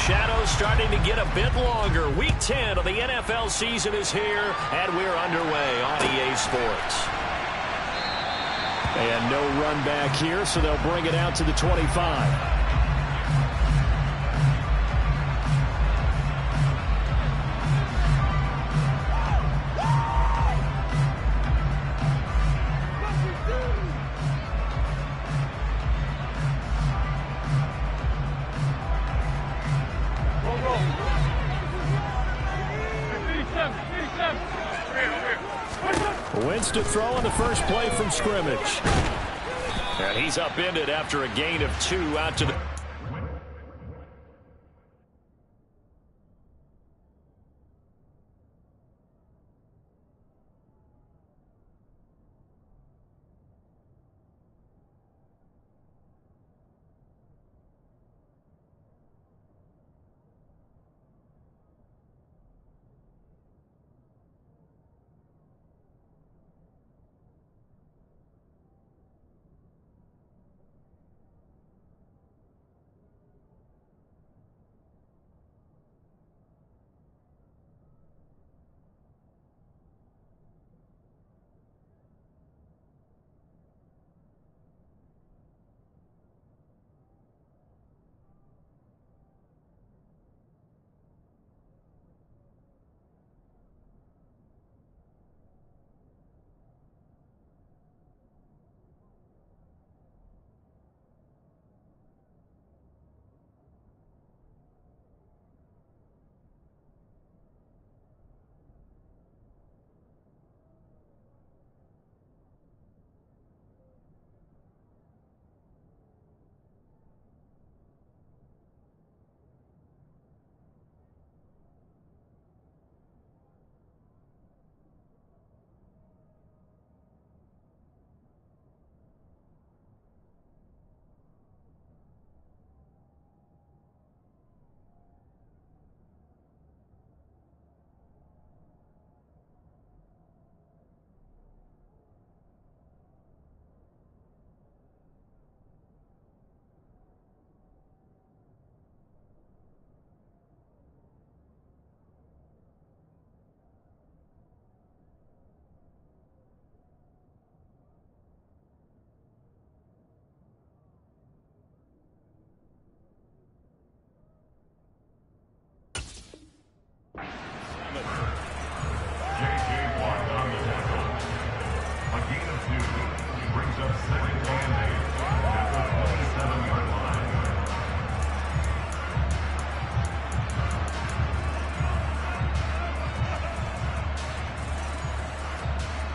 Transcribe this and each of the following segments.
shadows starting to get a bit longer. Week 10 of the NFL season is here, and we're underway on EA Sports. And no run back here, so they'll bring it out to the 25. Winston throwing the first play from scrimmage. And he's upended after a gain of 2 out to the...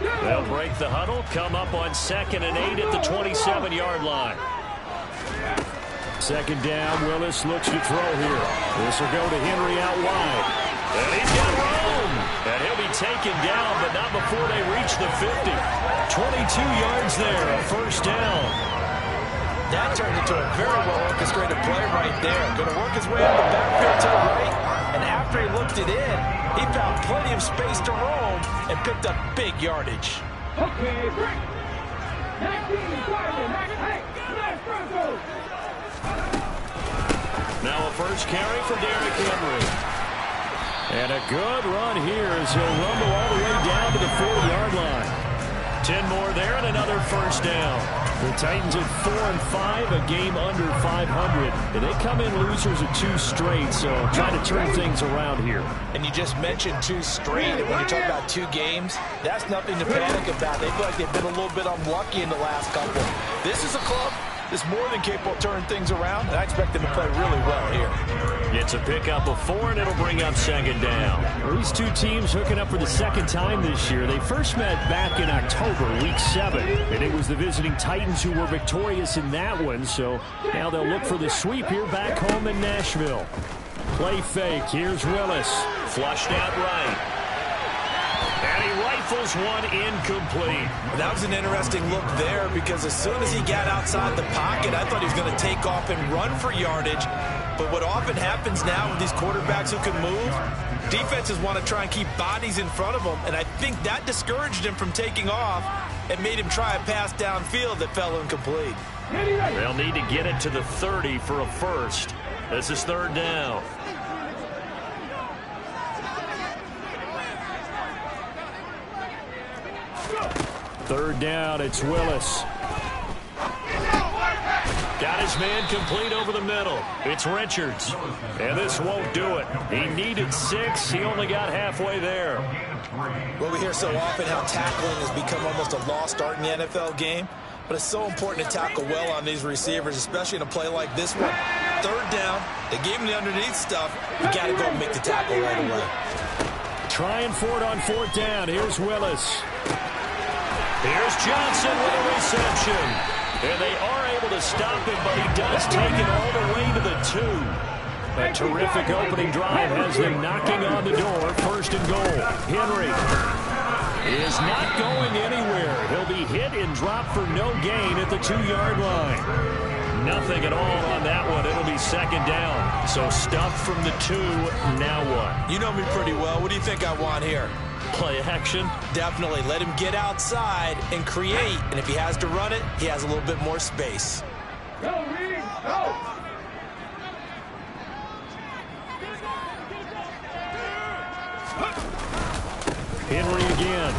They'll break the huddle, come up on 2nd and 8 at the 27-yard line. Second down, Willis looks to throw here. This will go to Henry out wide. And he's got room. And he'll be taken down, but not before they reach the 50. 22 yards there, a first down. That turned into a very well-orchestrated play right there. Going to work his way out of the backfield to the right. And after he looked it in, he found plenty of space to roam and picked up big yardage. Okay, break. Now a first carry for Derrick Henry. And a good run here as he'll rumble all the way down to the 40-yard line. 10 more there and another first down. The Titans at 4-5, a game under 500. And they come in losers at 2 straight, so trying to turn things around here. And you just mentioned 2 straight, and when you talk about 2 games, that's nothing to panic about. They feel like they've been a little bit unlucky in the last couple. This is a club that's more than capable of turning things around, and I expect them to play really well here. It's a pickup of 4, and it'll bring up 2nd down. Well, these 2 teams hooking up for the 2nd time this year. They first met back in October, week 7, and it was the visiting Titans who were victorious in that one, so now they'll look for the sweep here back home in Nashville. Play fake. Here's Willis. Flushed out right. And he rifles one incomplete. That was an interesting look there because as soon as he got outside the pocket, I thought he was going to take off and run for yardage. But what often happens now with these quarterbacks who can move, defenses want to try and keep bodies in front of them, and I think that discouraged him from taking off and made him try a pass downfield that fell incomplete. They'll need to get it to the 30 for a first. This is third down. Third down, it's Willis. Got his man complete over the middle. It's Richards. And this won't do it. He needed 6. He only got halfway there. Well, we hear so often how tackling has become almost a lost art in the NFL game. But it's so important to tackle well on these receivers, especially in a play like this one. Third down, they gave him the underneath stuff. You got to go and make the tackle right away. Trying for it on fourth down. Here's Willis. Here's Johnson with a reception. And they are able to stop him, but he does take it all the way to the 2. A terrific opening drive has them knocking on the door. First and goal. Henry is not going anywhere. He'll be hit and dropped for no gain at the 2-yard line. Nothing at all on that one. It'll be second down. So stuffed from the 2. Now what? You know me pretty well. What do you think I want here? Play action? Definitely. Let him get outside and create. And if he has to run it, he has a little bit more space. Go, Reed, go! Henry again.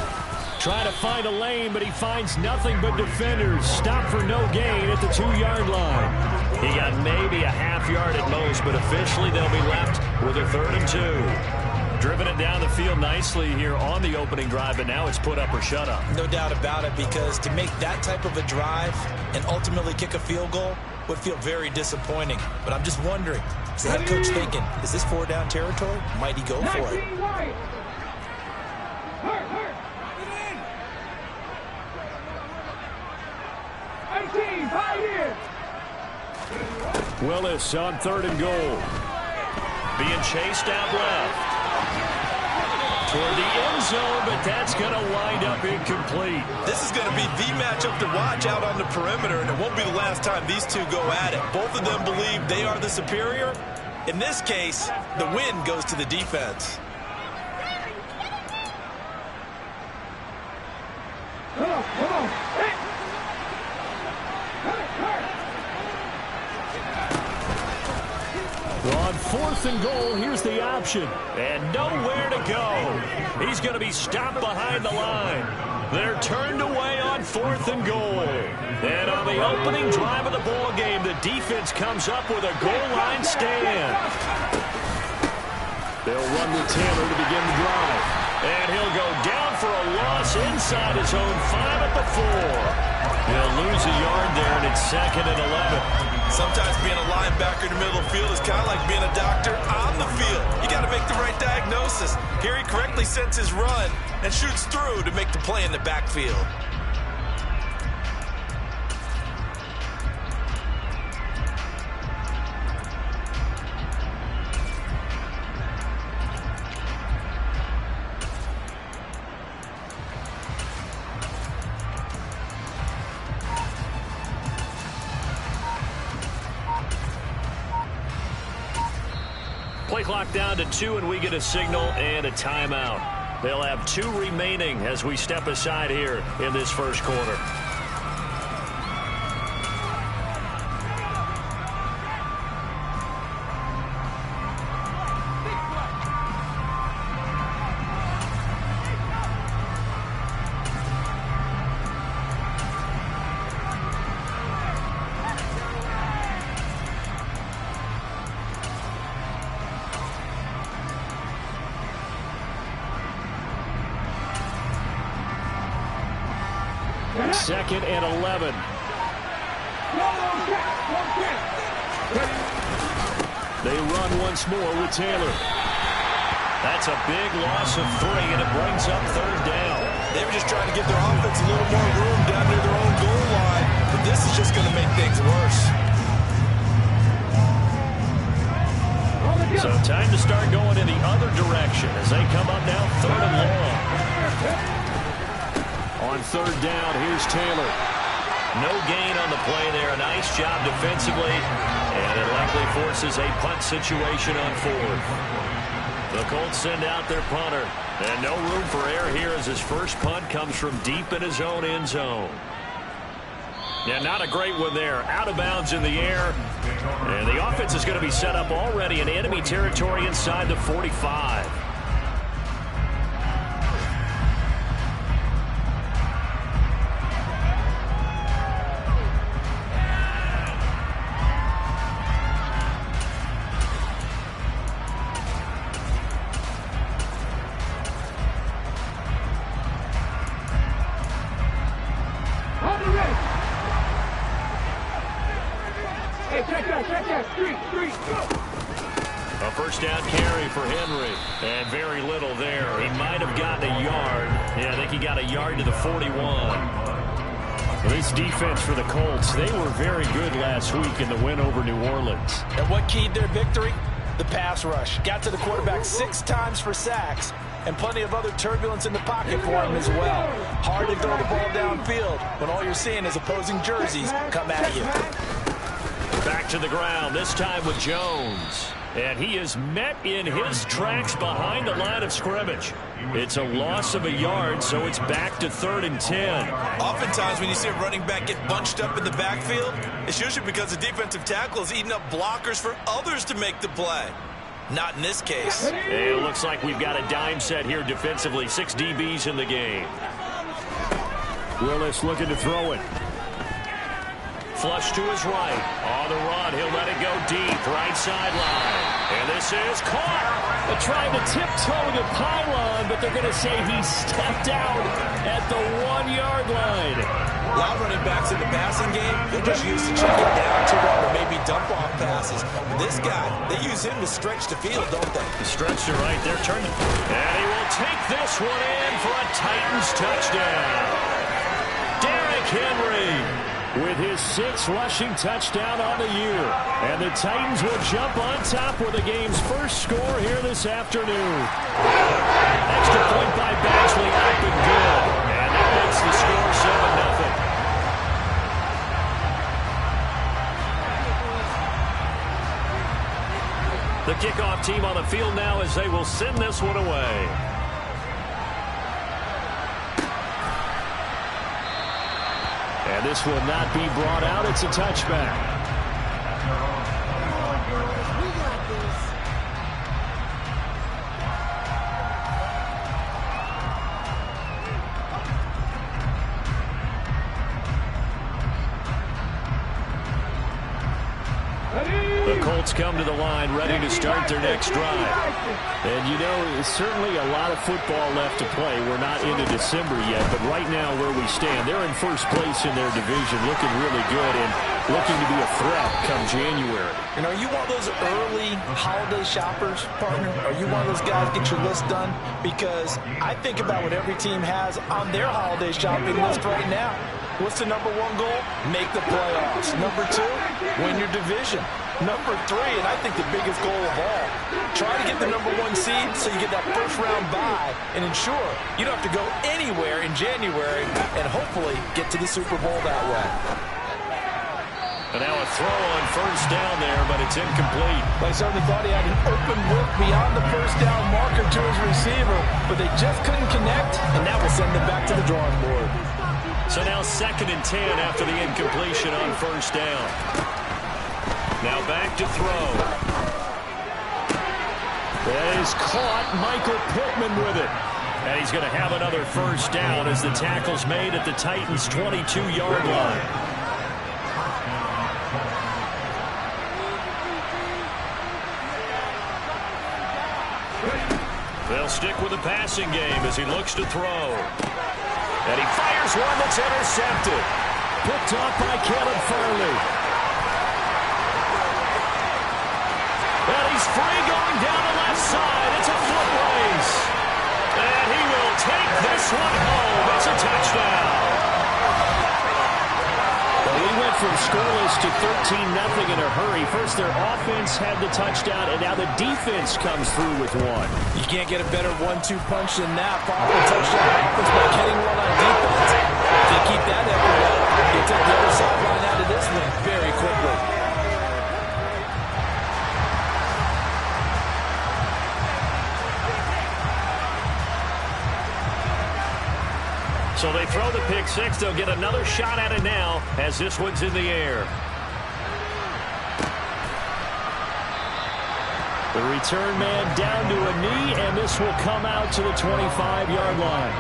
Trying to find a lane, but he finds nothing but defenders. Stop for no gain at the 2-yard line. He got maybe a half yard at most, but officially they'll be left with a 3rd and 2. Driven it down the field nicely here on the opening drive, but now it's put up or shut up. No doubt about it, because to make that type of a drive and ultimately kick a field goal would feel very disappointing. But I'm just wondering, is the head coach thinking, is this 4-down territory? Might he go for it? Willis on 3rd and goal. Being chased out left. Toward the end zone, but that's going to wind up incomplete. This is going to be the matchup to watch out on the perimeter, and it won't be the last time these two go at it. Both of them believe they are the superior. In this case, the win goes to the defense. On 4th and goal, here's the option. And nowhere to go. He's going to be stopped behind the line. They're turned away on 4th and goal. And on the opening drive of the ball game, the defense comes up with a goal line stand. They'll run with Taylor to begin the drive. And he'll go down for a loss inside his own 5 at the 4. He'll lose a yard there, and it's 2nd and 11. Sometimes being a linebacker in the middle of the field is kind of like being a doctor on the field. You got to make the right diagnosis. Here he correctly sets his run and shoots through to make the play in the backfield. Play clock down to 2, and we get a signal and a timeout. They'll have 2 remaining as we step aside here in this first quarter. Second and 11. They run once more with Taylor. That's a big loss of 3, and it brings up 3rd down. They were just trying to give their offense a little more room down near their own goal line, but this is just going to make things worse. So time to start going in the other direction as they come up now 3rd and long. On 3rd down, here's Taylor. No gain on the play there. A nice job defensively. And it likely forces a punt situation on 4th. The Colts send out their punter. And no room for error here as his first punt comes from deep in his own end zone. Yeah, not a great one there. Out of bounds in the air. And the offense is going to be set up already in enemy territory inside the 45. A first down carry for Henry. And very little there. He might have gotten a yard. Yeah, I think he got a yard to the 41. This defense for the Colts, they were very good last week in the win over New Orleans. And what keyed their victory? The pass rush. Got to the quarterback 6 times for sacks. And plenty of other turbulence in the pocket for him as well. Hard to throw the ball downfield when all you're seeing is opposing jerseys come at you. Back to the ground, this time with Jones. And he is met in his tracks behind the line of scrimmage. It's a loss of a yard, so it's back to 3rd and 10. Oftentimes when you see a running back get bunched up in the backfield, it's usually because the defensive tackle is eating up blockers for others to make the play. Not in this case. And it looks like we've got a dime set here defensively. 6 DBs in the game. Willis looking to throw it. Flush to his right. On the run, he'll let it go deep. Right sideline. And this is caught. They're trying to tiptoe the pylon, but they're going to say he stepped out at the 1-yard line. A lot of running backs in the passing game, they're just used to checking down to run or maybe dump off passes. This guy, they use him to stretch the field, don't they? The stretch to right there, turn. And he will take this one in for a Titans touchdown. Derrick Henry with his 6th rushing touchdown on the year. And the Titans will jump on top with the game's first score here this afternoon. Extra point by Badgley up and good. And that makes the score 7-0. The kickoff team on the field now as they will send this one away. And this will not be brought out. It's a touchback. The Colts come to the line ready to start their next drive. And you know, there's certainly a lot of football left to play. We're not into December yet, but right now where we stand, they're in first place in their division, looking really good and looking to be a threat come January. And are you one of those early holiday shoppers, partner? Are you one of those guys get your list done? Because I think about what every team has on their holiday shopping list right now. What's the #1 goal? Make the playoffs. #2, win your division. #3, and I think the biggest goal of all, try to get the #1 seed so you get that first-round bye and ensure you don't have to go anywhere in January and hopefully get to the Super Bowl that way. And now a throw on first down there, but it's incomplete. I certainly thought he had an open look beyond the first down marker to his receiver, but they just couldn't connect, and that will send them back to the drawing board. So now 2nd and 10 after the incompletion on first down. Now back to throw. That is caught. Michael Pittman with it. And he's going to have another first down as the tackle's made at the Titans' 22-yard line. They'll stick with the passing game as he looks to throw. And he fires one that's intercepted. Picked off by Caleb Farley. And he's free going down the left side. It's a foot race. And he will take this one home. It's a touchdown. We went from scoreless to 13-0 in a hurry. First, their offense had the touchdown, and now the defense comes through with one. You can't get a better 1-2 punch than that. Following touchdown offense by getting one on defense. If they keep that effort up, you take the other sideline out of this one very quickly. So they throw the pick six. They'll get another shot at it now as this one's in the air. The return man down to a knee, and this will come out to the 25-yard line.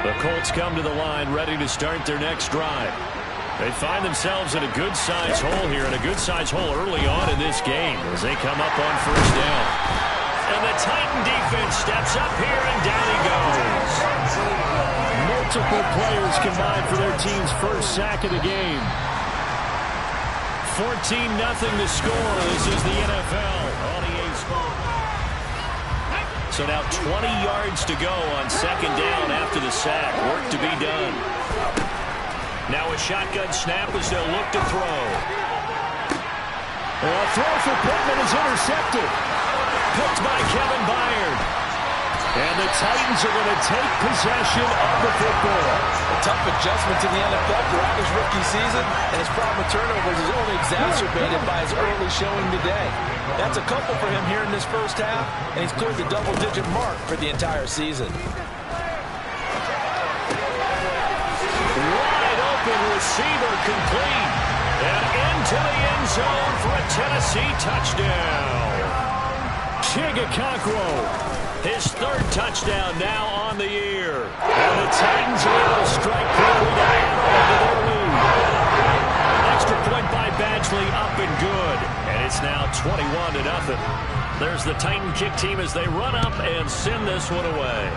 The Colts come to the line ready to start their next drive. They find themselves in a good-sized hole here, and a good-sized hole early on in this game as they come up on first down. And the Titan defense steps up here, and down he goes. Multiple players combined for their team's first sack of the game. 14-0 the score. This is the NFL on EA Sports. So now 20 yards to go on second down after the sack. Work to be done. Now a shotgun snap as they'll look to throw. A throw for Pittman is intercepted. Picked by Kevin Byard. And the Titans are going to take possession of the football. A tough adjustment to the NFL throughout his rookie season, and his problem with turnovers is only exacerbated by his early showing today. That's a couple for him here in this first half, and he's cleared the double-digit mark for the entire season. Wide open receiver complete. And into the end zone for a Tennessee touchdown. Chigakonkwo. His third touchdown now on the year. And the Titans are able to strike quickly to add on to their lead. Extra point by Badgley up and good. And it's now 21-0. There's the Titan kick team as they run up and send this one away.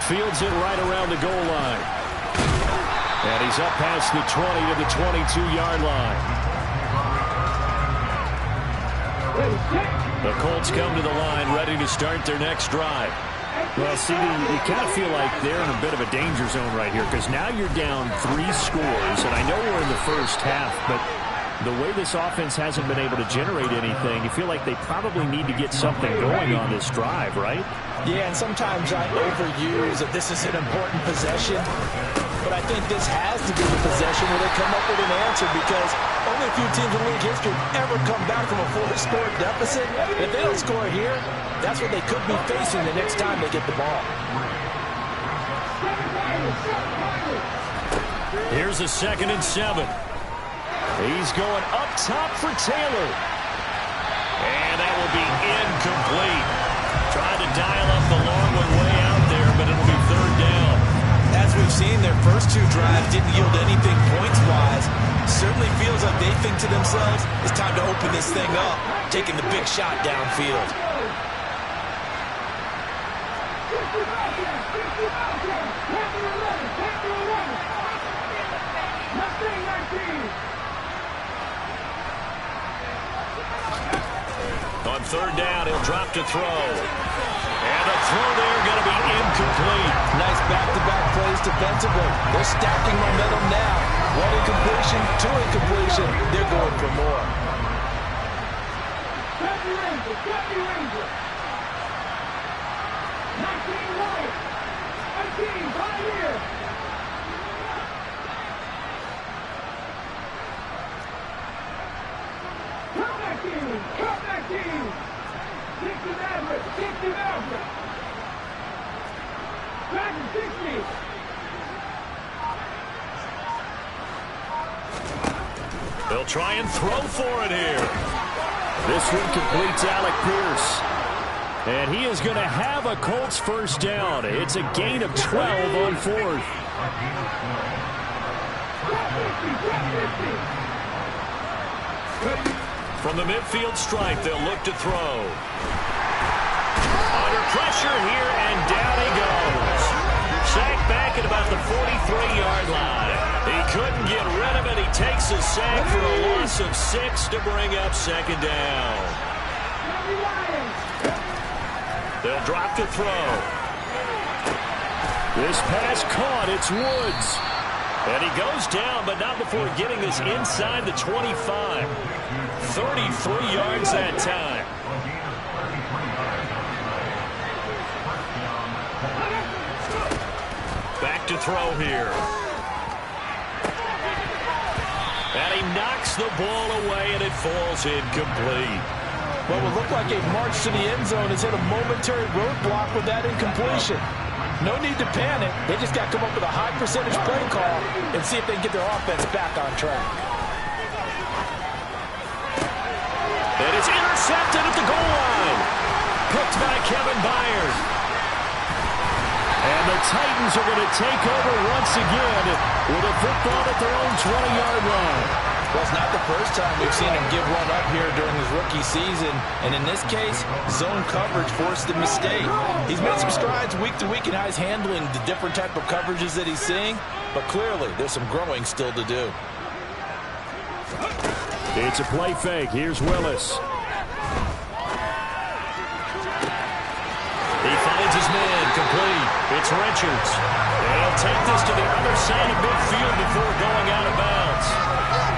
Fields it right around the goal line. And he's up past the 20 to the 22-yard line. The Colts come to the line ready to start their next drive. Well, CD, you kind of feel like they're in a bit of a danger zone right here because now you're down 3 scores, and I know we're in the first half, but the way this offense hasn't been able to generate anything, you feel like they probably need to get something going on this drive, right? Yeah, and sometimes I overuse that this is an important possession. But I think this has to be the possession where they come up with an answer because only a few teams in league history ever come back from a 4-score deficit. If they don't score here, that's what they could be facing the next time they get the ball. Here's a 2nd and 7. He's going up top for Taylor. And that will be incomplete. Trying to dial up the long one way out there, but it'll be 3rd down. As we've seen, their first 2 drives didn't yield anything points-wise. Certainly feels like they think to themselves, it's time to open this thing up, taking the big shot downfield. On 3rd down, he'll drop to throw. And the throw there going to be incomplete. Nice back-to-back plays defensively. They're stacking momentum now. 1 incompletion, 2 incompletion. They're going for more. They'll try and throw for it here. This one completes Alec Pierce. And he is going to have a Colts first down. It's a gain of 12 on 4th. From the midfield stripe, they'll look to throw. Under pressure here, and down he goes. Sacked back at about the 43-yard line. He couldn't get rid of it. He takes a sack for a loss of 6 to bring up 2nd down. They'll drop to throw. This pass caught. It's Woods. And he goes down, but not before getting this inside the 25. 33 yards that time. Back to throw here. And he knocks the ball away, and it falls incomplete. What would look like a march to the end zone has hit a momentary roadblock with that incompletion. No need to panic. They just got to come up with a high percentage play call and see if they can get their offense back on track. And it's intercepted at the goal line. Picked by Kevin Byard. And the Titans are going to take over once again with a football at their own 20-yard line. Well, it's not the first time we've seen him give one up here during his rookie season. And in this case, zone coverage forced the mistake. He's made some strides week to week in how he's handling the different type of coverages that he's seeing. But clearly, there's some growing still to do. It's a play fake. Here's Willis. He finds his man complete. It's Richards. And he'll take this to the other side of midfield before going out of bounds.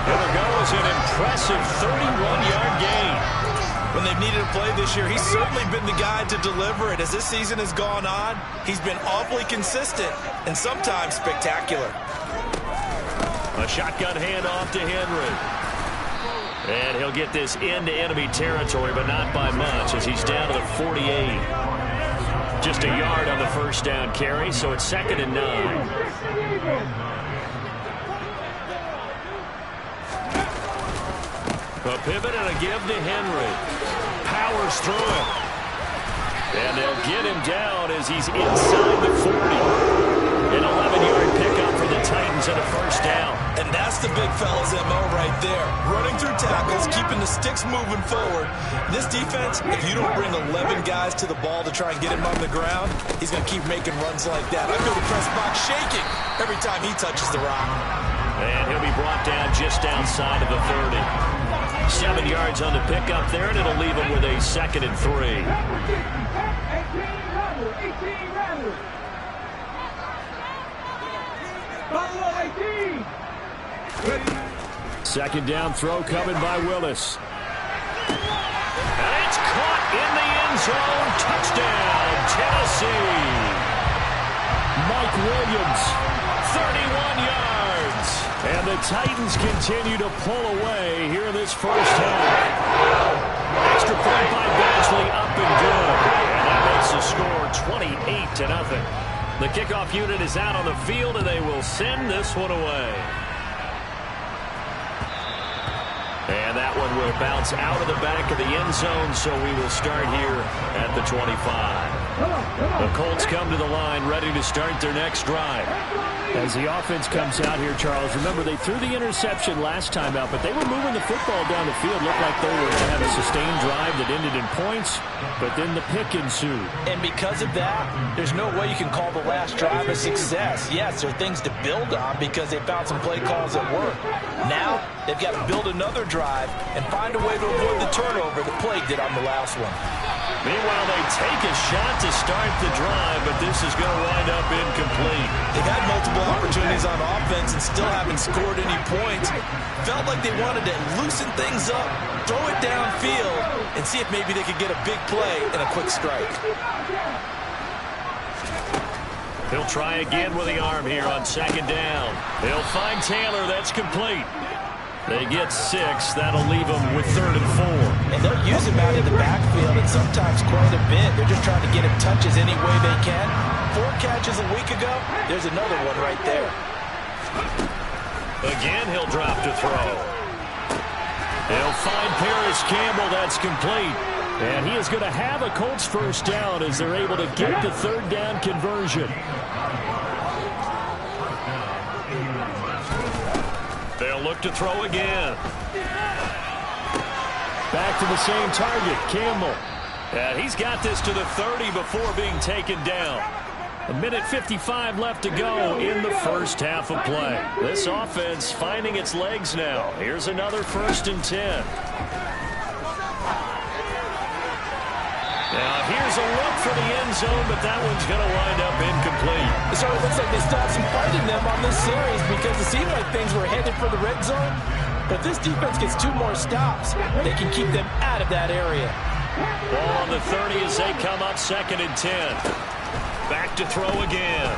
And there goes an impressive 31-yard gain. When they've needed a play this year, he's certainly been the guy to deliver it. As this season has gone on, he's been awfully consistent and sometimes spectacular. A shotgun handoff to Henry. And he'll get this into enemy territory, but not by much as he's down to the 48. Just a yard on the first down carry, so it's 2nd and 9. A pivot and a give to Henry. Powers through him. And they'll get him down as he's inside the 40. An 11-yard pickup for the Titans and a first down. And that's the big fella's MO right there. Running through tackles, keeping the sticks moving forward. This defense, if you don't bring 11 guys to the ball to try and get him on the ground, he's going to keep making runs like that. I feel the press box shaking every time he touches the rock. And he'll be brought down just outside of the 30. 7 yards on the pickup there, and it'll leave him with a 2nd and 3. 18 2nd down throw coming by Willis. And it's caught in the end zone. Touchdown, Tennessee. Mike Williams, 31 yards. And the Titans continue to pull away here in this first half. Extra point by Badgley, up and good. And that makes the score 28-0. The kickoff unit is out on the field, and they will send this one away. And that one will bounce out of the back of the end zone, so we will start here at the 25. The Colts come to the line, ready to start their next drive. As the offense comes out here, Charles, remember they threw the interception last time out, but they were moving the football down the field. Looked like they were going to have a sustained drive that ended in points, but then the pick ensued. And because of that, there's no way you can call the last drive a success. Yes, there are things to build on because they found some play calls that work. Now, they've got to build another drive and find a way to avoid the turnover that plagued it on the last one. Meanwhile, they take a shot to start the drive, but this is going to wind up incomplete. They've had multiple opportunities on offense and still haven't scored any points. Felt like they wanted to loosen things up, throw it downfield, and see if maybe they could get a big play and a quick strike. He'll try again with the arm here on 2nd down. They'll find Taylor. That's complete. They get 6. That'll leave them with 3rd and 4. And they'll use him out in the backfield and sometimes quite a bit. They're just trying to get him touches any way they can. 4 catches a week ago. There's another one right there. Again, he'll drop to throw. They'll find Paris Campbell. That's complete. And he is going to have a Colts first down as they're able to get the 3rd down conversion. They'll look to throw again. Back to the same target, Campbell. And he's got this to the 30 before being taken down. 1:55 left to go in the first half of play. This offense finding its legs now. Here's another 1st and 10. Now here's a look for the end zone, but that one's going to wind up incomplete. So it looks like they still have some fight in them on this series because it seemed like things were headed for the red zone. But this defense gets 2 more stops. They can keep them out of that area. Ball on the 30 as they come up 2nd and 10. Back to throw again.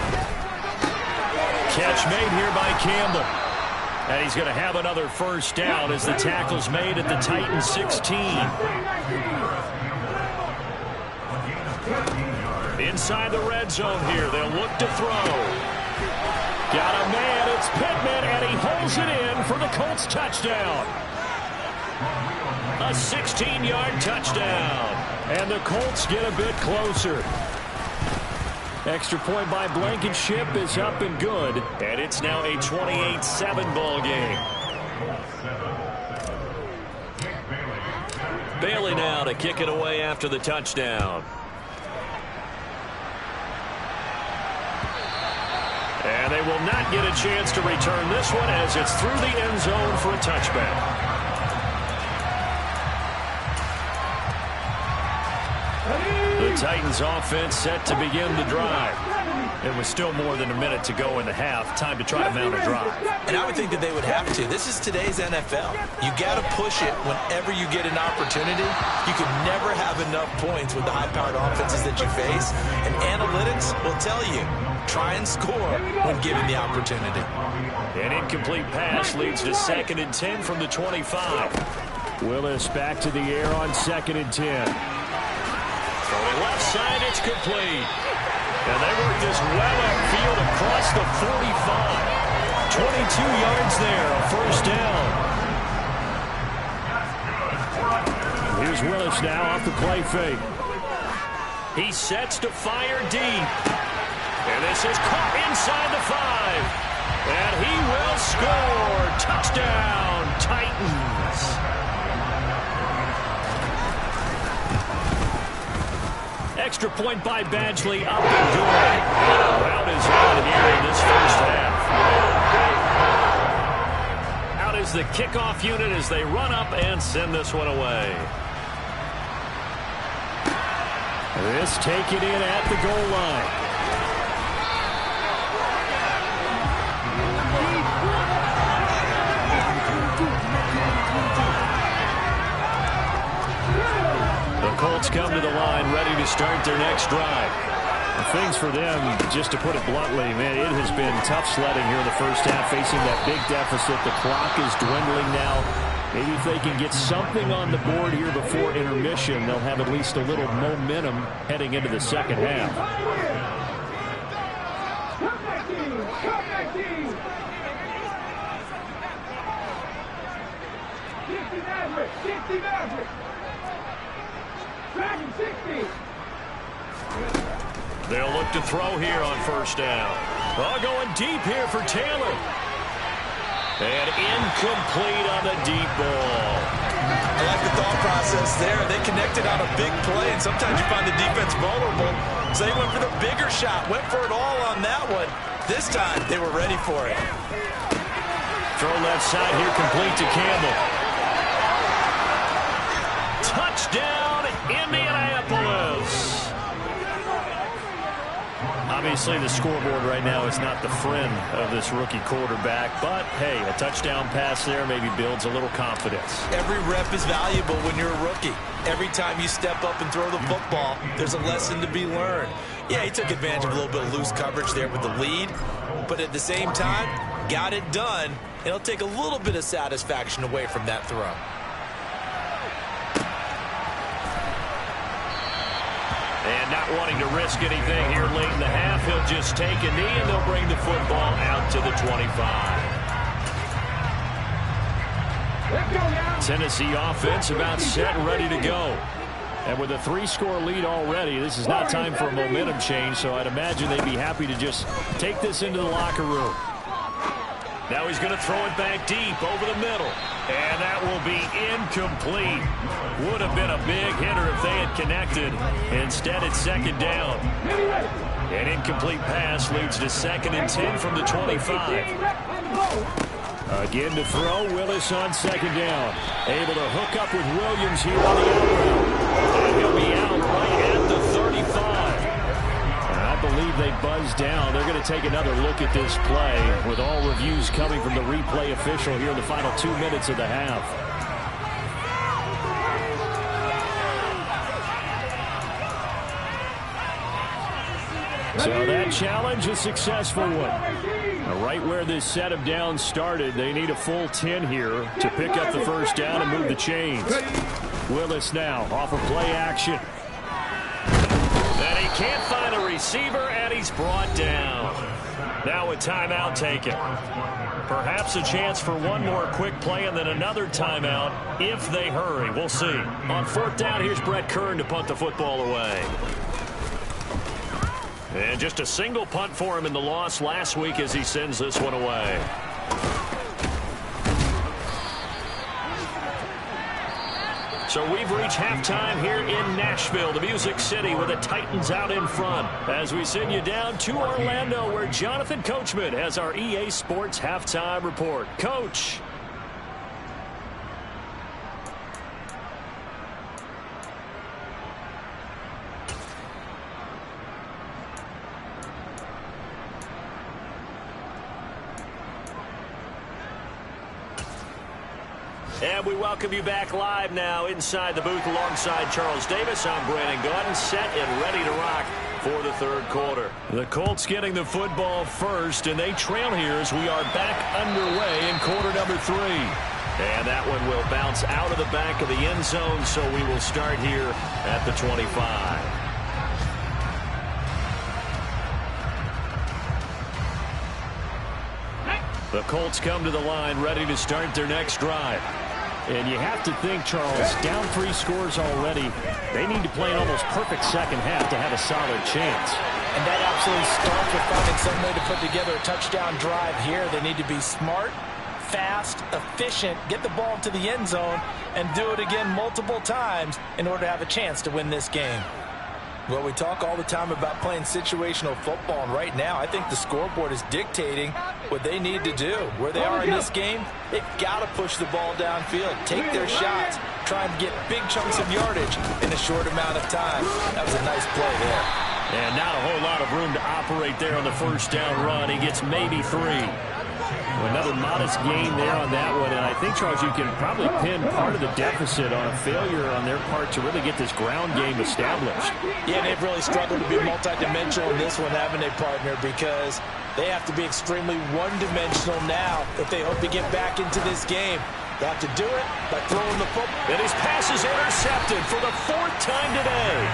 Catch made here by Campbell. And he's going to have another first down as the tackle's made at the Titans 16. Inside the red zone here. They'll look to throw. Got a man. It's Pittman, and he holds it in for the Colts touchdown. A 16-yard touchdown. And the Colts get a bit closer. Extra point by Blankenship is up and good. And it's now a 28-7 ball game. Bailey now to kick it away after the touchdown. And they will not get a chance to return this one as it's through the end zone for a touchback. The Titans offense set to begin the drive. It was still more than a minute to go in the half. Time to try to mount a drive. And I would think that they would have to. This is today's NFL. You got to push it whenever you get an opportunity. You can never have enough points with the high-powered offenses that you face. And analytics will tell you, try and score when given the opportunity. An incomplete pass leads to 2nd and 10 from the 25. Willis back to the air on 2nd and 10. Throwing left side, it's complete. And they work this well upfield across the 45. 22 yards there, a first down. Here's Willis now off the play fake. He sets to fire deep. And this is caught inside the 5. And he will score. Touchdown, Titans. Extra point by Badgley, up and good. Out is on here in this first half. Out is the kickoff unit as they run up and send this one away. This taken in at the goal line. Colts come to the line ready to start their next drive. Things for them, just to put it bluntly, man, it has been tough sledding here in the first half, facing that big deficit. The clock is dwindling now. Maybe if they can get something on the board here before intermission, they'll have at least a little momentum heading into the second half. They'll look to throw here on first down. Oh, going deep here for Taylor. And incomplete on the deep ball. I like the thought process there. They connected on a big play, and sometimes you find the defense vulnerable. So they went for the bigger shot, went for it all on that one. This time, they were ready for it. Throw left side here, complete to Campbell. Touchdown, Indianapolis. Obviously, the scoreboard right now is not the friend of this rookie quarterback. But, hey, a touchdown pass there maybe builds a little confidence. Every rep is valuable when you're a rookie. Every time you step up and throw the football, there's a lesson to be learned. Yeah, he took advantage of a little bit of loose coverage there with the lead. But at the same time, got it done. It'll take a little bit of satisfaction away from that throw. And not wanting to risk anything here late in the half, he'll just take a knee and they'll bring the football out to the 25. Tennessee offense about set and ready to go. And with a 3-score lead already, this is not time for a momentum change, so I'd imagine they'd be happy to just take this into the locker room. Now he's going to throw it back deep over the middle. And that will be incomplete. Would have been a big hitter if they had connected. Instead, it's second down. An incomplete pass leads to 2nd and 10 from the 25. Again to throw, Willis on 2nd down. Able to hook up with Williams here on the outroute. And he'll be out right at the 35. I believe they buzzed down. They're going to take another look at this play with all reviews coming from the replay official here in the final 2 minutes of the half. So that challenge, a successful one. Right where this set of downs started, they need a full 10 here to pick up the first down and move the chains. Willis now off of play action. And he can't find a receiver, and he's brought down. Now a timeout taken. Perhaps a chance for one more quick play and then another timeout if they hurry. We'll see. On fourth down, here's Brett Kern to punt the football away. And just a single punt for him in the loss last week as he sends this one away. So we've reached halftime here in Nashville, the Music City, with the Titans out in front. As we send you down to Orlando, where Jonathan Coachman has our EA Sports halftime report. Coach. And we welcome you back live now inside the booth alongside Charles Davis. I'm Brandon Gaudin, set and ready to rock for the third quarter. The Colts getting the football first, and they trail here as we are back underway in quarter number 3. And that one will bounce out of the back of the end zone, so we will start here at the 25. The Colts come to the line ready to start their next drive. And you have to think, Charles, down 3 scores already. They need to play an almost perfect second half to have a solid chance. And that absolutely starts with finding some way to put together a touchdown drive here. They need to be smart, fast, efficient, get the ball to the end zone, and do it again multiple times in order to have a chance to win this game. Well, we talk all the time about playing situational football, and right now I think the scoreboard is dictating what they need to do. Where they are in this game, they've got to push the ball downfield, take their shots, try and get big chunks of yardage in a short amount of time. That was a nice play there. And not a whole lot of room to operate there on the first down run. He gets maybe 3. Another modest gain there on that one, and I think, Charles, you can probably pin part of the deficit on a failure on their part to really get this ground game established. Yeah, they've really struggled to be multidimensional in this one, haven't they, partner, because they have to be extremely one-dimensional now if they hope to get back into this game. They have to do it by throwing the football. And his pass is intercepted for the 4th time today.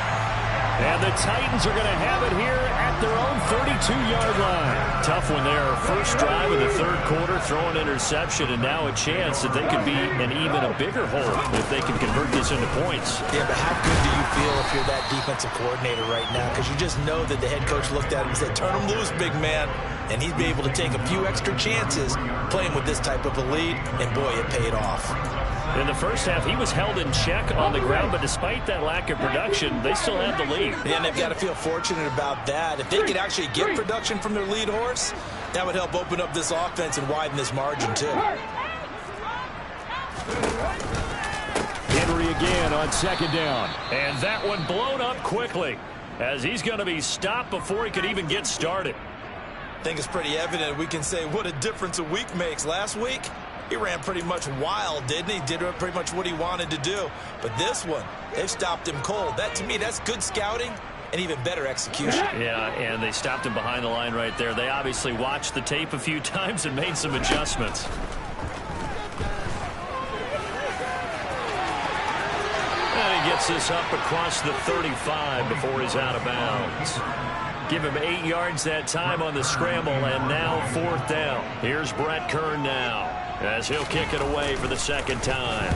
And the Titans are going to have it here at their own 32-yard line. Tough one there. First drive of the third quarter, throw an interception, and now a chance that they could be in even a bigger hole if they can convert this into points. Yeah, but how good do you feel if you're that defensive coordinator right now? Because you just know that the head coach looked at him and said, turn him loose, big man. And he'd be able to take a few extra chances playing with this type of a lead, and boy, it paid off. In the first half, he was held in check on the ground, but despite that lack of production, they still have the lead. Yeah, and they've got to feel fortunate about that. If they could actually get production from their lead horse, that would help open up this offense and widen this margin, too. Henry again on second down. And that one blown up quickly as he's going to be stopped before he could even get started. I think it's pretty evident we can say what a difference a week makes. Last week, he ran pretty much wild, didn't he? Did pretty much what he wanted to do. But this one, they've stopped him cold. That, to me, that's good scouting and even better execution. Yeah, and they stopped him behind the line right there. They obviously watched the tape a few times and made some adjustments. And he gets this up across the 35 before he's out of bounds. Give him 8 yards that time on the scramble, and now 4th down. Here's Brett Kern now, as he'll kick it away for the second time.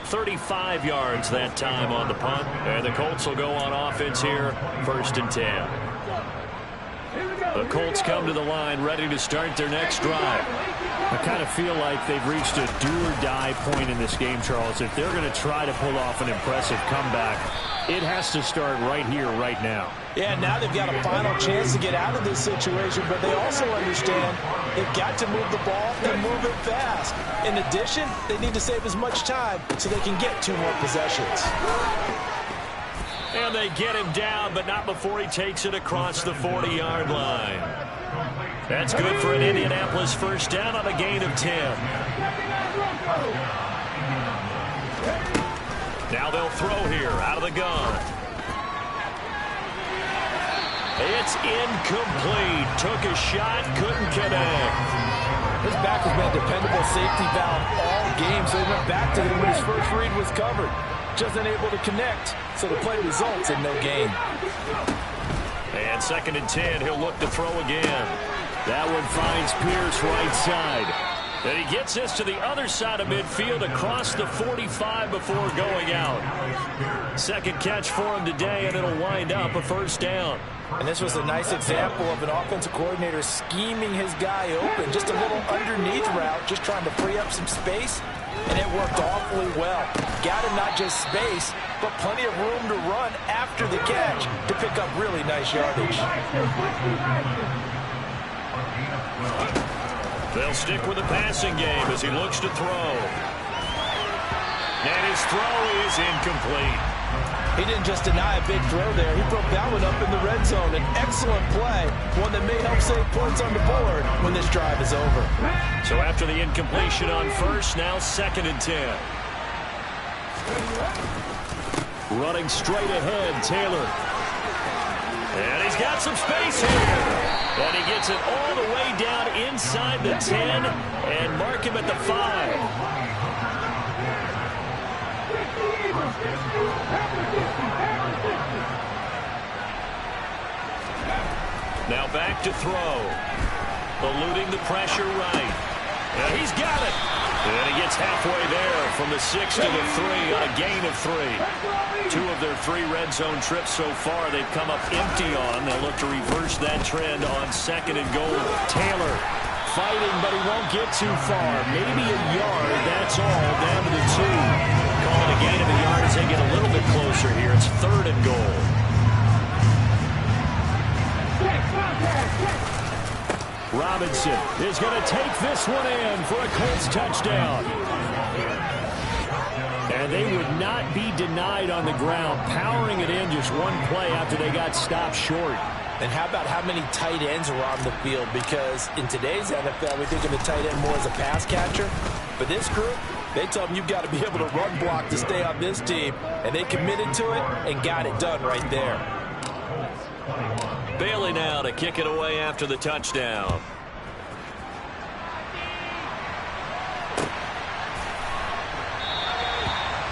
$35 yards that time on the punt, and the Colts will go on offense here, 1st and 10. The Colts come to the line ready to start their next drive. I kind of feel like they've reached a do-or-die point in this game, Charles. If they're going to try to pull off an impressive comeback, it has to start right here, right now. Yeah, now they've got a final chance to get out of this situation, but they also understand they've got to move the ball and move it fast. In addition, they need to save as much time so they can get 2 more possessions. And they get him down, but not before he takes it across the 40-yard line. That's good for an Indianapolis first down on a gain of 10. Now they'll throw here out of the gun. It's incomplete. Took a shot, couldn't connect. His back has been a dependable safety valve all game, so he went back to him when his first read was covered. Just unable to connect, so the play results in no gain. And 2nd and 10, he'll look to throw again. That one finds Pierce right side. And he gets this to the other side of midfield across the 45 before going out. Second catch for him today, and it'll wind up a first down. And this was a nice example of an offensive coordinator scheming his guy open. Just a little underneath route, just trying to free up some space, and it worked awfully well. Got him not just space, but plenty of room to run after the catch to pick up really nice yardage. They'll stick with the passing game as he looks to throw. And his throw is incomplete. He didn't just deny a big throw there. He broke that one up in the red zone. An excellent play, one that may help save points on the board when this drive is over. So after the incompletion on first, now 2nd and 10. Running straight ahead, Taylor. And he's got some space here. And he gets it all the way down inside the 10 and mark him at the 5. Now back to throw. Eluding the pressure right. And he's got it. And he gets halfway there from the 6 to the 3 on a gain of 3. 2 of their 3 red zone trips so far they've come up empty on. They'll look to reverse that trend on 2nd and goal. Taylor fighting, but he won't get too far. Maybe a yard, that's all, down to the 2. Call it a gain of a yard as they get a little bit closer here. It's 3rd and goal. Robinson is going to take this one in for a Colts touchdown. And they would not be denied on the ground, powering it in just one play after they got stopped short. And how about how many tight ends are on the field? Because in today's NFL, we think of the tight end more as a pass catcher. But this group, they tell them you've got to be able to run block to stay on this team. And they committed to it and got it done right there. Bailey now to kick it away after the touchdown.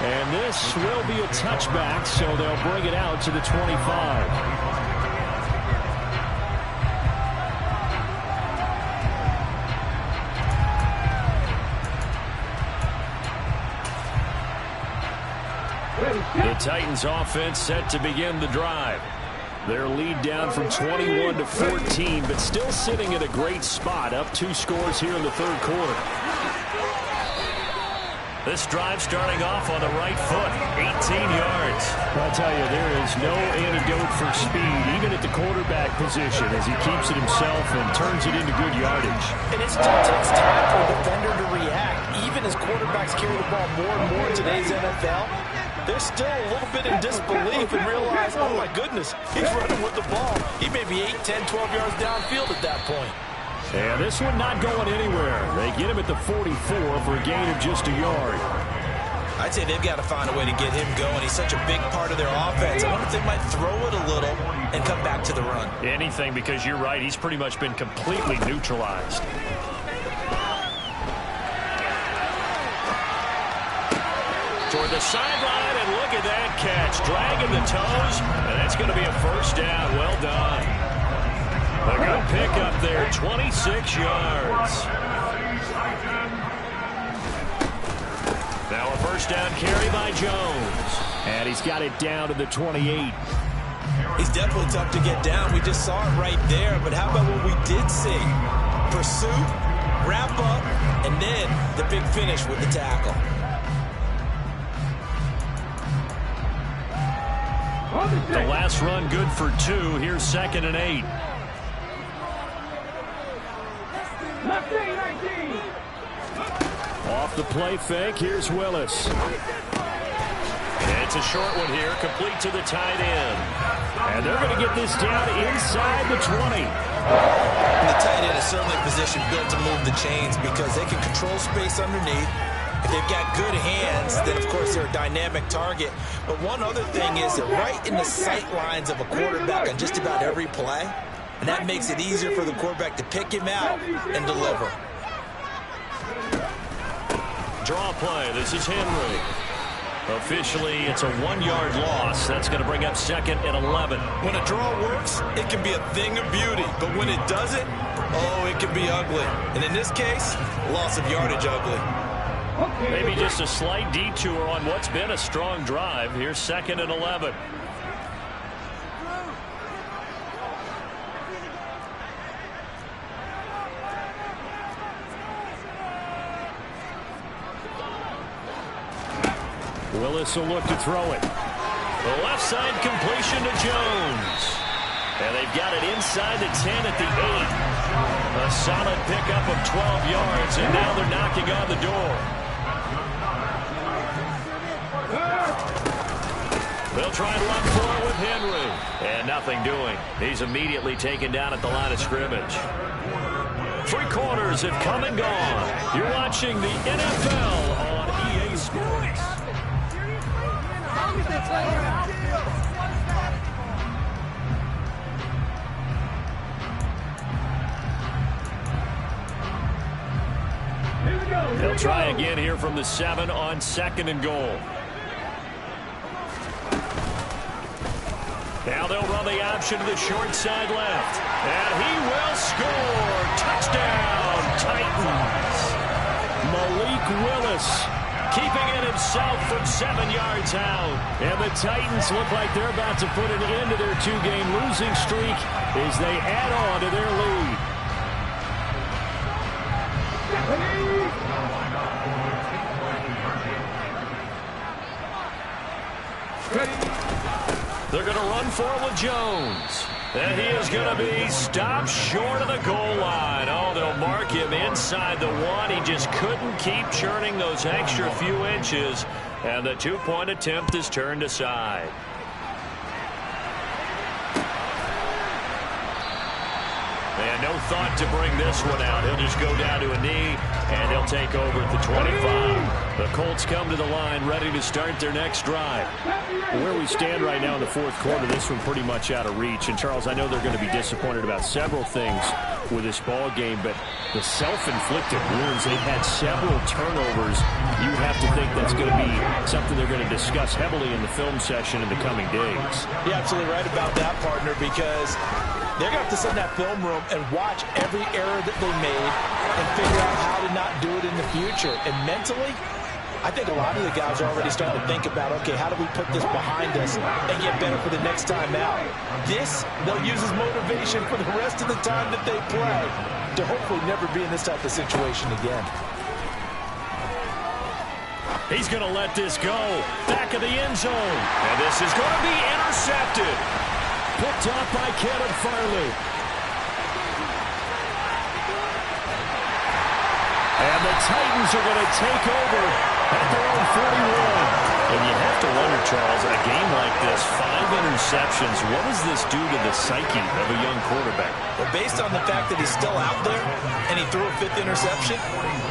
And this will be a touchback, so they'll bring it out to the 25. The Titans offense set to begin the drive. Their lead down from 21 to 14, but still sitting at a great spot, up 2 scores here in the 3rd quarter. This drive starting off on the right foot, 18 yards. I'll tell you, there is no antidote for speed, even at the quarterback position, as he keeps it himself and turns it into good yardage. And it still takes time for a defender to react. Even as quarterbacks carry the ball more and more in today's NFL, they're still a little bit in disbelief and realize, oh my goodness, he's running with the ball. He may be 8, 10, 12 yards downfield at that point. And this one not going anywhere. They get him at the 44 for a gain of just a yard. I'd say they've got to find a way to get him going. He's such a big part of their offense. I wonder if they might throw it a little and come back to the run. Anything, because you're right. He's pretty much been completely neutralized. Toward the sideline, and look at that catch. Dragging the toes, and that's going to be a first down. Well done. A good pick up there, 26 yards. Now a first down carry by Jones. And he's got it down to the 28. He's definitely tough to get down. We just saw it right there. But how about what we did see? Pursuit, wrap up, and then the big finish with the tackle. The last run good for 2. Here's 2nd and 8. Off the play fake, here's Willis. And it's a short one here, complete to the tight end. And they're going to get this down inside the 20. And the tight end is certainly a position built to move the chains because they can control space underneath. If they've got good hands, then, of course, they're a dynamic target. But one other thing is they're right in the sight lines of a quarterback on just about every play, and that makes it easier for the quarterback to pick him out and deliver. Draw play. This is Henry. Officially, it's a 1-yard loss. That's going to bring up 2nd and 11. When a draw works, it can be a thing of beauty. But when it doesn't, oh, it can be ugly. And in this case, loss of yardage ugly. Maybe just a slight detour on what's been a strong drive. Here's 2nd and 11. Willis will look to throw it. The left side completion to Jones. And they've got it inside the 10 at the 8. A solid pickup of 12 yards, and now they're knocking on the door. They'll try and run for it with Henry. And nothing doing. He's immediately taken down at the line of scrimmage. 3 quarters have come and gone. You're watching the NFL on EA Sports. They'll try again here from the 7 on 2nd and goal. Now they'll run the option to the short side left. And he will score. Touchdown, Titans. Malik Willis keeping it himself from 7 yards out. And the Titans look like they're about to put an end to their 2-game losing streak as they add on to their lead. They're going to run for it with Jones. And he is going to be stopped short of the goal line. Oh, they'll mark him inside the 1. He just couldn't keep churning those extra few inches. And the 2-point attempt is turned aside. And no thought to bring this one out. He'll just go down to a knee, and he'll take over at the 25. The Colts come to the line ready to start their next drive. Where we stand right now in the 4th quarter, this one pretty much out of reach. And, Charles, I know they're going to be disappointed about several things with this ball game, but the self-inflicted wounds, they've had several turnovers. You have to think that's going to be something they're going to discuss heavily in the film session in the coming days. You're absolutely right about that, partner, because they're going to have to sit in that film room and watch every error that they made and figure out how to not do it in the future. And mentally, I think a lot of the guys are already starting to think about, okay, how do we put this behind us and get better for the next time out? This, they'll use as motivation for the rest of the time that they play to hopefully never be in this type of situation again. He's going to let this go. Back of the end zone. And this is going to be intercepted. Picked off by Kevin Farley. And the Titans are going to take over at their own 41. And you have to wonder, Charles, in a game like this, 5 interceptions, what does this do to the psyche of a young quarterback? Well, based on the fact that he's still out there and he threw a 5th interception,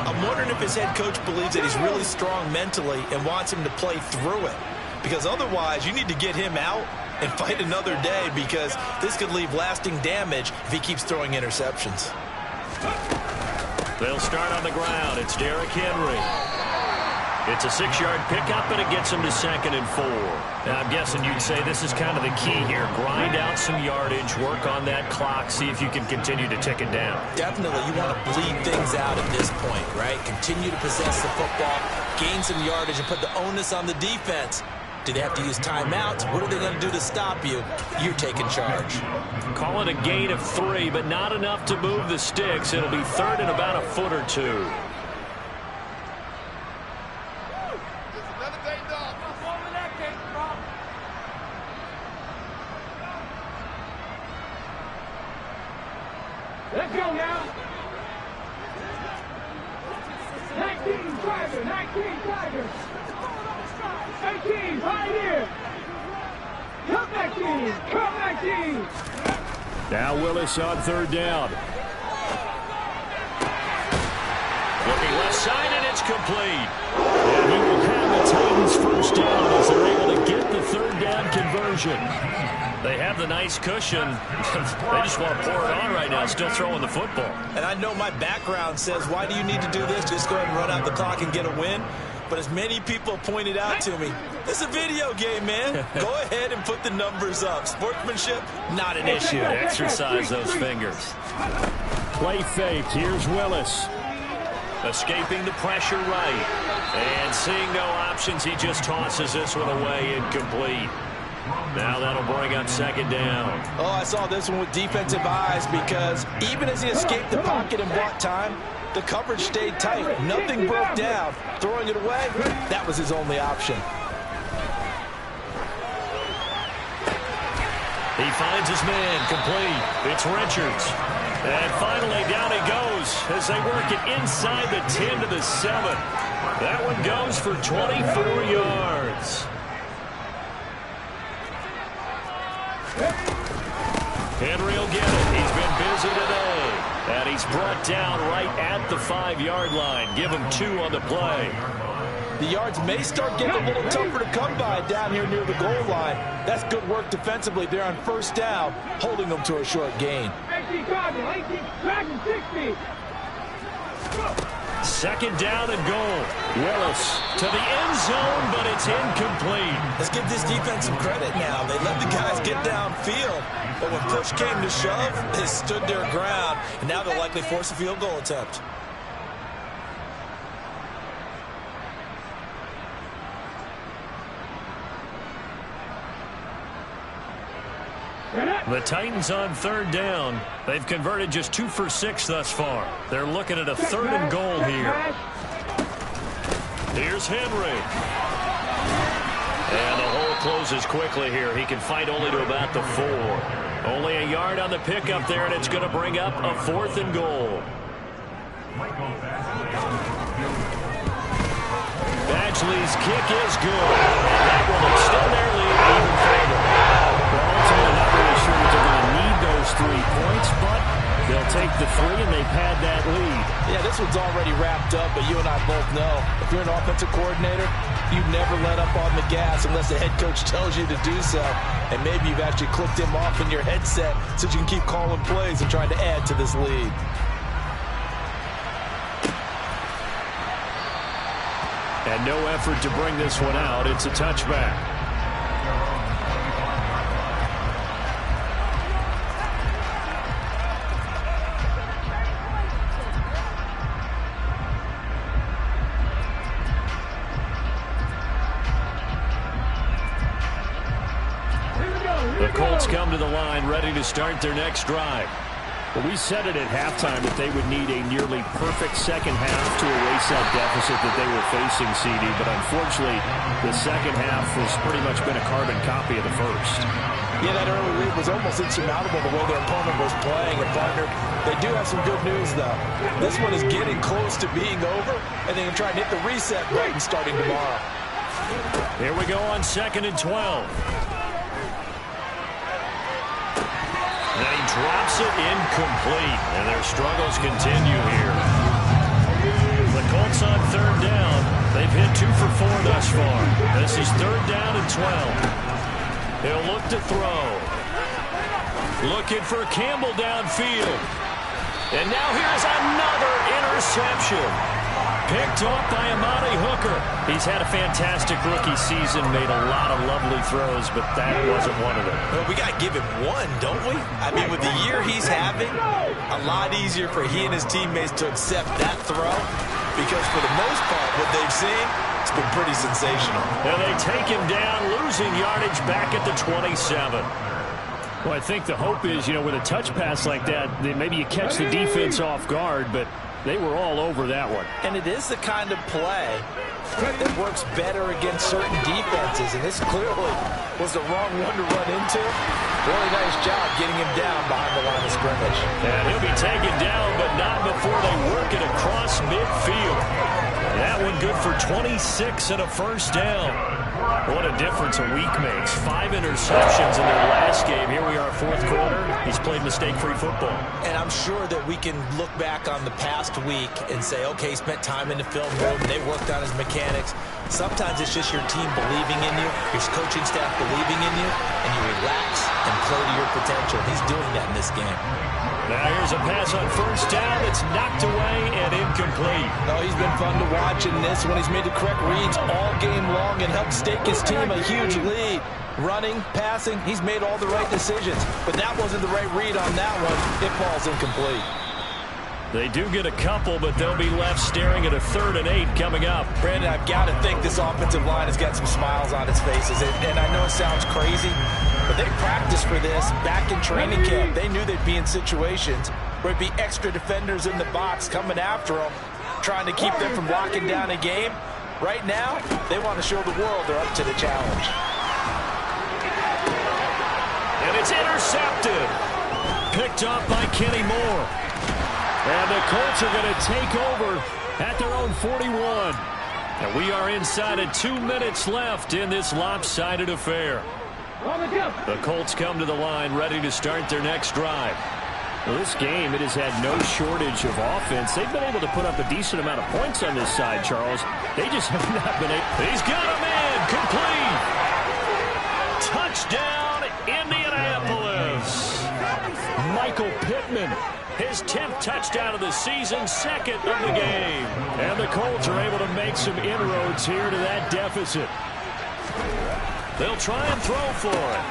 I'm wondering if his head coach believes that he's really strong mentally and wants him to play through it. Because otherwise, you need to get him out and fight another day, because this could leave lasting damage if he keeps throwing interceptions. They'll start on the ground. It's Derrick Henry. It's a 6-yard pickup, and it gets him to 2nd and 4. Now, I'm guessing you'd say this is kind of the key here. Grind out some yardage, work on that clock, see if you can continue to tick it down. Definitely, you want to bleed things out at this point, right? Continue to possess the football, gain some yardage, and put the onus on the defense. Do they have to use timeouts? What are they going to do to stop you? You're taking charge. Call it a gain of 3, but not enough to move the sticks. It'll be 3rd and about a foot or 2. Let's go now. 19 Tigers, 19 Tigers. 18, right here. Come back in, come back in. Now Willis on 3rd down. Looking left side, and it's complete. conversion. They have the nice cushion. They just want to pour it on right now, still throwing the football. And I know my background says, why do you need to do this? Just go ahead and run out the clock and get a win. But as many people pointed out to me, this is a video game, man. Go ahead and put the numbers up. Sportsmanship, not an issue. Exercise those fingers. Play fake. Here's Willis. Escaping the pressure right. And seeing no options, he just tosses this one away, incomplete. Now that'll bring up second down. Oh, I saw this one with defensive eyes because even as he escaped the pocket and bought time, the coverage stayed tight. Nothing broke down. Throwing it away, that was his only option. He finds his man, complete. It's Richards. And finally down he goes as they work it inside the 10 to the 7. That one goes for 24 yards. Henry will get it. He's been busy today. And he's brought down right at the 5-yard line. Give him 2 on the play. The yards may start getting a little tougher to come by down here near the goal line. That's good work defensively there on first down, holding them to a short gain. 2nd down and goal. Willis to the end zone, but it's incomplete. Let's give this defense some credit now. They let the guys get downfield, but when push came to shove, they stood their ground, and now they'll likely force a field goal attempt. The Titans on 3rd down. They've converted just 2 for 6 thus far. They're looking at a 3rd and goal here. Here's Henry. And the hole closes quickly here. He can fight only to about the 4. Only a yard on the pickup there, and it's going to bring up a 4th and goal. Badgley's kick is good. And that will extend their lead even further. Ultimately, not really sure that they're going to need those 3 points, but they'll take the 3, and they've had that lead. Yeah, this one's already wrapped up, but you and I both know if you're an offensive coordinator, you never let up on the gas unless the head coach tells you to do so. And maybe you've actually clicked him off in your headset so you can keep calling plays and trying to add to this lead. And no effort to bring this one out. It's a touchback. The Colts come to the line ready to start their next drive. Well, we said it at halftime that they would need a nearly perfect second half to erase that deficit that they were facing, CD. But unfortunately, the second half has pretty much been a carbon copy of the first. Yeah, that early lead was almost insurmountable the way their opponent was playing. And, partner, they do have some good news, though. This one is getting close to being over, and they can try and hit the reset button starting tomorrow. Here we go on 2nd and 12. And he drops it incomplete, and their struggles continue here. The Colts on 3rd down. They've hit 2 for 4 thus far. This is 3rd down and 12. He'll look to throw. Looking for Campbell downfield. And now here's another interception. Picked off by Amani Hooker. He's had a fantastic rookie season, made a lot of lovely throws, but that wasn't one of them. Well, we got to give him one, don't we? I mean, with the year he's having, a lot easier for he and his teammates to accept that throw because for the most part, what they've seen, it's been pretty sensational. And they take him down, losing yardage back at the 27. Well, I think the hope is, with a touch pass like that maybe you catch the defense off guard, but they were all over that one. And it is the kind of play that works better against certain defenses. And this clearly was the wrong one to run into. Really nice job getting him down behind the line of scrimmage. And he'll be taken down, but not before they work it across midfield. That one good for 26 and a first down. What a difference a week makes. 5 interceptions in their last game. Here we are, 4th quarter. He's played mistake-free football. And I'm sure that we can look back on the past week and say, okay, he spent time in the film room, and they worked on his mechanics. Sometimes it's just your team believing in you, your coaching staff believing in you, and you relax and play to your potential. He's doing that in this game. Now here's a pass on first down. It's knocked away and incomplete. Oh, he's been fun to watch in this when he's made the correct reads all game long and helped stake his team a huge lead. Running, passing, he's made all the right decisions. But that wasn't the right read on that one. It falls incomplete. They do get a couple, but they'll be left staring at a 3rd and 8 coming up. Brandon, I've got to think this offensive line has got some smiles on its faces. And I know it sounds crazy, but they practiced for this back in training camp. They knew they'd be in situations where it'd be extra defenders in the box coming after them, trying to keep them from locking down a game. Right now, they want to show the world they're up to the challenge. And it's intercepted. Picked off by Kenny Moore. And the Colts are going to take over at their own 41. And we are inside of 2 minutes left in this lopsided affair. The Colts come to the line ready to start their next drive. Well, this game, it has had no shortage of offense. They've been able to put up a decent amount of points on this side, Charles. They just have not been able. He's got a man complete. Touchdown, Indianapolis. Michael Pittman. His 10th touchdown of the season, 2nd of the game. And the Colts are able to make some inroads here to that deficit. They'll try and throw for it.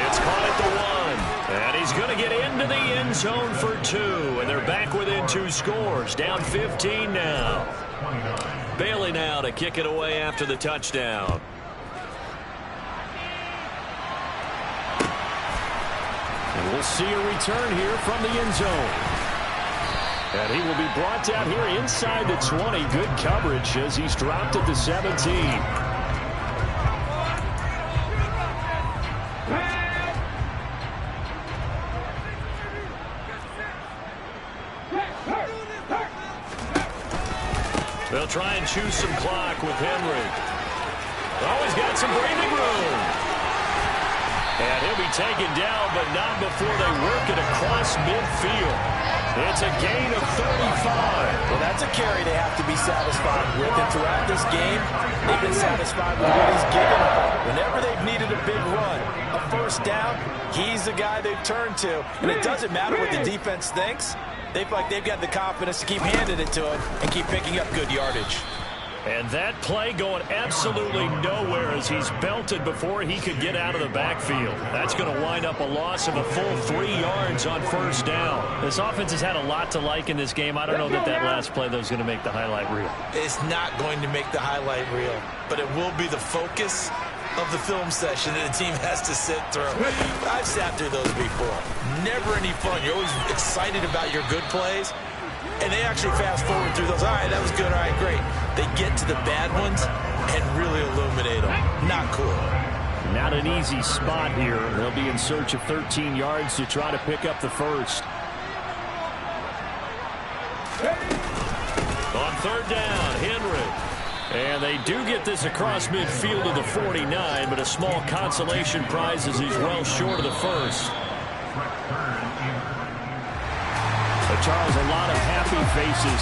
It's caught at the 1. And he's going to get into the end zone for 2. And they're back within 2 scores. Down 15 now. Bailey now to kick it away after the touchdown. And we'll see a return here from the end zone. And he will be brought down here inside the 20. Good coverage as he's dropped at the 17. They'll try and choose some clock with Henry. Always got some breathing room. And he'll be taken down, but not before they work it across midfield. It's a gain of 35. Well, that's a carry they have to be satisfied with. And throughout this game, they've been satisfied with what he's given them. Whenever they've needed a big run, a first down, he's the guy they've turned to. And it doesn't matter what the defense thinks. They feel like they've got the confidence to keep handing it to him and keep picking up good yardage. And that play going absolutely nowhere as he's belted before he could get out of the backfield. That's going to wind up a loss of a full 3 yards on first down. This offense has had a lot to like in this game. I don't know that last play, though, is going to make the highlight reel. It's not going to make the highlight reel, but it will be the focus of the film session that the team has to sit through. I've sat through those before. Never any fun. You're always excited about your good plays. And they actually fast forward through those. All right, that was good. All right, great. They get to the bad ones and really illuminate them. Not cool. Not an easy spot here. They'll be in search of 13 yards to try to pick up the first. On 3rd down, Henry. And they do get this across midfield to the 49, but a small consolation prize as he's well short of the first. Charles, a lot of happy faces